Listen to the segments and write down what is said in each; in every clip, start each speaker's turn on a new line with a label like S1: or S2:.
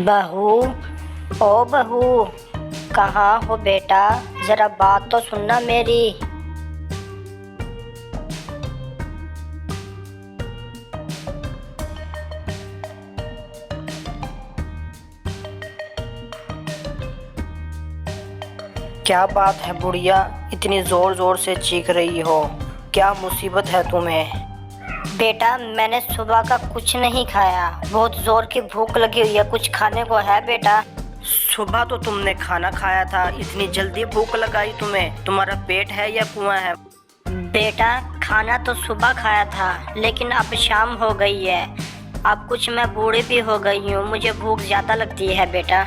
S1: बहू, ओ बहू, कहाँ हो बेटा? जरा बात तो सुनना मेरी। क्या बात है बुढ़िया, इतनी जोर जोर से चीख रही हो? क्या मुसीबत है तुम्हें? बेटा, मैंने सुबह का कुछ नहीं खाया, बहुत जोर की भूख लगी हुई है। कुछ खाने को है बेटा? सुबह तो तुमने खाना खाया था, इतनी जल्दी भूख लगाई तुम्हें? तुम्हारा पेट है या कुआं है? बेटा, खाना तो सुबह खाया था, लेकिन अब शाम हो गई है। अब कुछ मैं बूढ़ी भी हो गई हूँ, मुझे भूख ज़्यादा लगती है बेटा।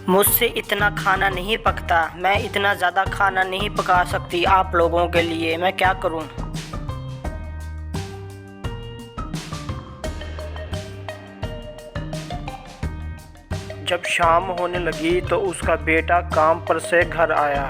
S1: मुझसे इतना खाना नहीं पकता, मैं इतना ज़्यादा खाना नहीं पका सकती आप लोगों के लिए। मैं क्या करूँ? जब शाम होने लगी तो उसका बेटा काम पर से घर आया।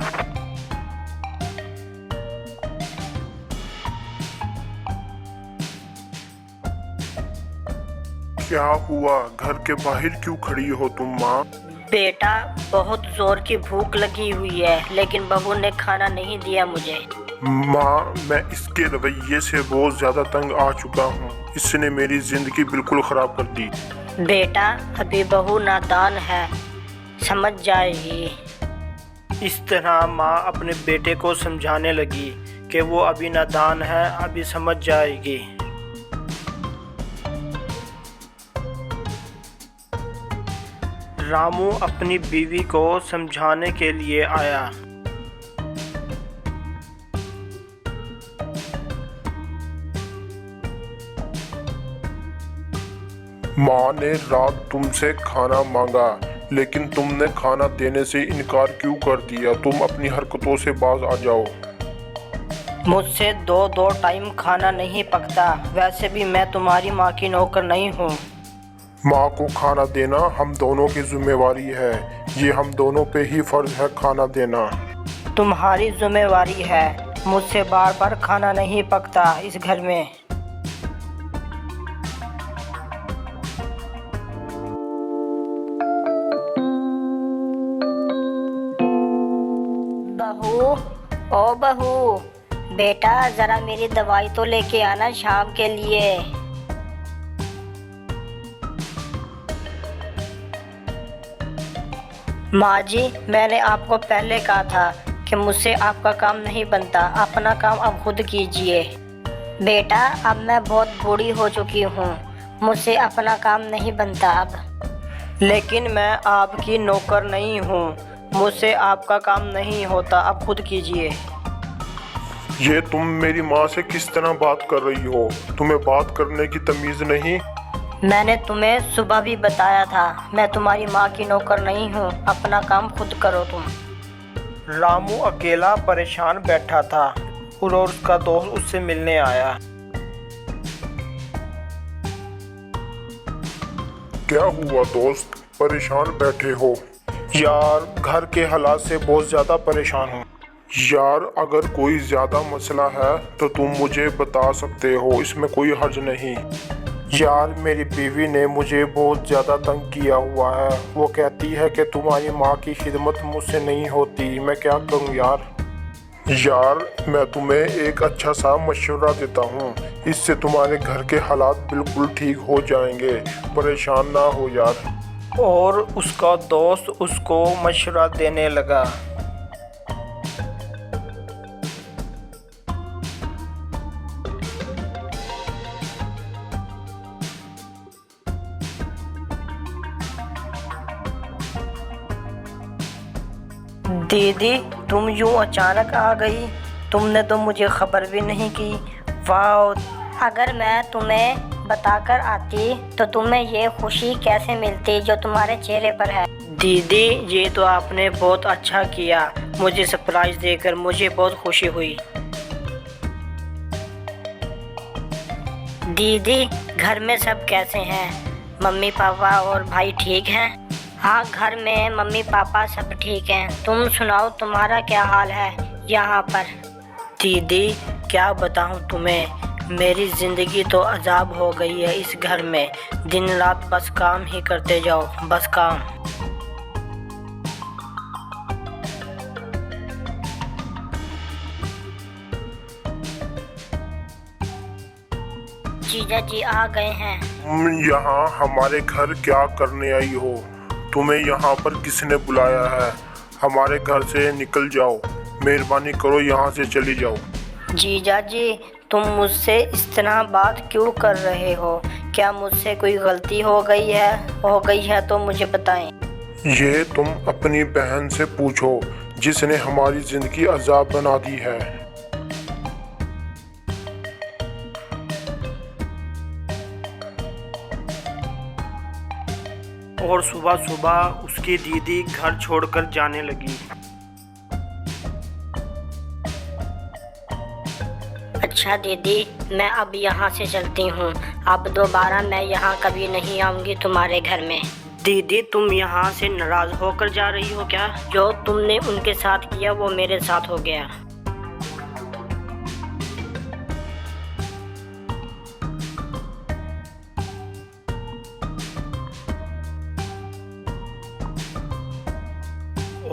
S2: क्या हुआ? घर के बाहर क्यों खड़ी हो तुम माँ?
S1: बेटा, बहुत जोर की भूख लगी हुई है, लेकिन बहू ने खाना नहीं दिया मुझे।
S2: माँ, मैं इसके रवैये से बहुत ज्यादा तंग आ चुका हूँ। इसने मेरी जिंदगी बिल्कुल खराब कर दी।
S1: बेटा, अभी बहू नादान है, समझ जाएगी। इस तरह माँ अपने बेटे को समझाने लगी कि वो अभी नादान है, अभी समझ जाएगी। रामू अपनी बीवी को समझाने के लिए आया।
S2: माँ ने रात तुमसे खाना मांगा, लेकिन तुमने खाना देने से इनकार क्यों कर दिया? तुम अपनी हरकतों से बाज आ जाओ।
S1: मुझसे दो दो टाइम खाना नहीं पकता, वैसे भी मैं तुम्हारी माँ की नौकर नहीं हूँ।
S2: माँ को खाना देना हम दोनों की जिम्मेवारी है। ये हम दोनों पे ही फर्ज है खाना देना।
S1: तुम्हारी जिम्मेवारी है, मुझसे बार बार खाना नहीं पकता इस घर में। बहू, ओ बहू, बेटा जरा मेरी दवाई तो लेके आना शाम के लिए। माँ जी, मैंने आपको पहले कहा था कि मुझसे आपका काम नहीं बनता, अपना काम अब खुद कीजिए। बेटा, अब मैं बहुत बूढ़ी हो चुकी हूँ, मुझसे अपना काम नहीं बनता अब। लेकिन मैं आपकी नौकर नहीं हूँ, मुझसे आपका काम नहीं होता, अब खुद कीजिए।
S2: ये तुम मेरी माँ से किस तरह बात कर रही हो? तुम्हें बात करने की तमीज नहीं?
S1: मैंने तुम्हें सुबह भी बताया था, मैं तुम्हारी माँ की नौकर नहीं हूँ, अपना काम खुद करो तुम। रामू अकेला परेशान बैठा था और उसका दोस्त उससे मिलने आया।
S2: क्या हुआ दोस्त, परेशान बैठे हो?
S1: यार, घर के हालात से बहुत ज़्यादा परेशान हूँ।
S2: यार, अगर कोई ज्यादा मसला है तो तुम मुझे बता सकते हो, इसमें कोई हर्ज नहीं।
S1: यार, मेरी बीवी ने मुझे बहुत ज़्यादा तंग किया हुआ है। वो कहती है कि तुम्हारी माँ की खिदमत मुझसे नहीं होती, मैं क्या करूँ यार?
S2: यार, मैं तुम्हें एक अच्छा सा मशवरा देता हूँ, इससे तुम्हारे घर के हालात बिल्कुल ठीक हो जाएंगे। परेशान ना हो यार।
S1: और उसका दोस्त उसको मशवरा देने लगा। दीदी, तुम यूं अचानक आ गई, तुमने तो मुझे खबर भी नहीं की। वाह, अगर मैं तुम्हें बताकर आती तो तुम्हें ये खुशी कैसे मिलती जो तुम्हारे चेहरे पर है। दीदी, ये तो आपने बहुत अच्छा किया, मुझे सरप्राइज देकर मुझे बहुत खुशी हुई। दीदी, घर में सब कैसे हैं? मम्मी पापा और भाई ठीक हैं? हाँ, घर में मम्मी पापा सब ठीक हैं। तुम सुनाओ, तुम्हारा क्या हाल है यहाँ पर? दीदी, क्या बताऊँ तुम्हें, मेरी जिंदगी तो अजाब हो गई है इस घर में। दिन रात बस काम ही करते जाओ, बस काम। जीजा जी आ गए हैं।
S2: तुम यहाँ हमारे घर क्या करने आई हो? तुम्हें यहाँ पर किसने बुलाया है? हमारे घर से निकल जाओ, मेहरबानी करो यहाँ से चली जाओ।
S1: जीजा जी, तुम मुझसे इस तरह बात क्यों कर रहे हो? क्या मुझसे कोई गलती हो गई है? हो गई है तो मुझे बताएं।
S2: ये तुम अपनी बहन से पूछो, जिसने हमारी जिंदगी अजाब बना दी है।
S3: और सुबह सुबह उसकी दीदी घर छोड़कर जाने लगी।
S1: अच्छा दीदी, मैं अब यहाँ से चलती हूँ। अब दोबारा मैं यहाँ कभी नहीं आऊँगी तुम्हारे घर में।
S3: दीदी, तुम यहाँ से नाराज होकर जा रही हो क्या?
S1: जो तुमने उनके साथ किया वो मेरे साथ हो गया।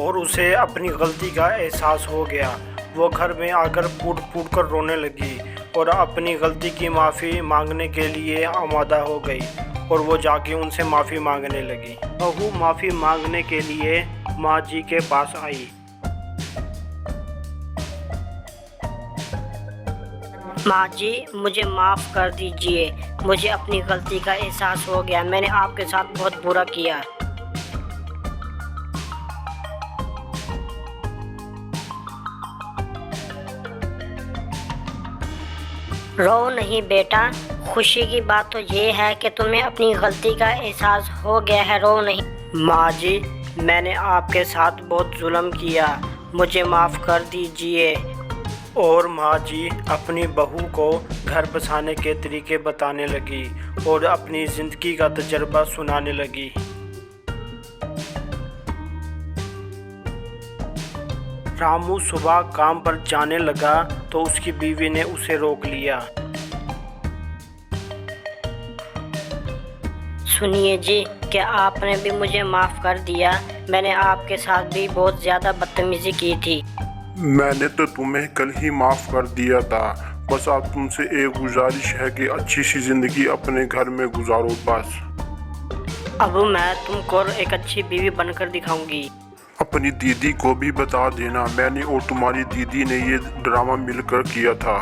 S3: और उसे अपनी गलती का एहसास हो गया। वो घर में आकर फूट फूट कर रोने लगी और अपनी गलती की माफ़ी मांगने के लिए आमादा हो गई। और वो जाके उनसे माफ़ी मांगने लगी। बहू माफ़ी मांगने के लिए माँ जी के पास आई।
S1: माँ जी, मुझे माफ़ कर दीजिए। मुझे अपनी गलती का एहसास हो गया। मैंने आपके साथ बहुत बुरा किया। रो नहीं बेटा, खुशी की बात तो ये है कि तुम्हें अपनी गलती का एहसास हो गया है। रो नहीं।
S3: माँ जी, मैंने आपके साथ बहुत जुल्म किया, मुझे माफ़ कर दीजिए। और माँ जी अपनी बहू को घर बसाने के तरीके बताने लगी और अपनी ज़िंदगी का तजर्बा सुनाने लगी। रामू सुबह काम पर जाने लगा तो उसकी बीवी ने उसे रोक लिया।
S1: सुनिए जी, क्या आपने भी मुझे माफ़ कर दिया? मैंने आपके साथ भी बहुत ज़्यादा बदतमीज़ी की थी।
S2: मैंने तो तुम्हें कल ही माफ़ कर दिया था। बस अब तुमसे एक गुजारिश है कि अच्छी सी ज़िंदगी अपने घर में गुजारो बस।
S3: अब मैं तुमको एक अच्छी बीवी बनकर दिखाऊंगी।
S2: अपनी दीदी को भी बता देना, मैंने और तुम्हारी दीदी ने ये ड्रामा मिलकर किया था।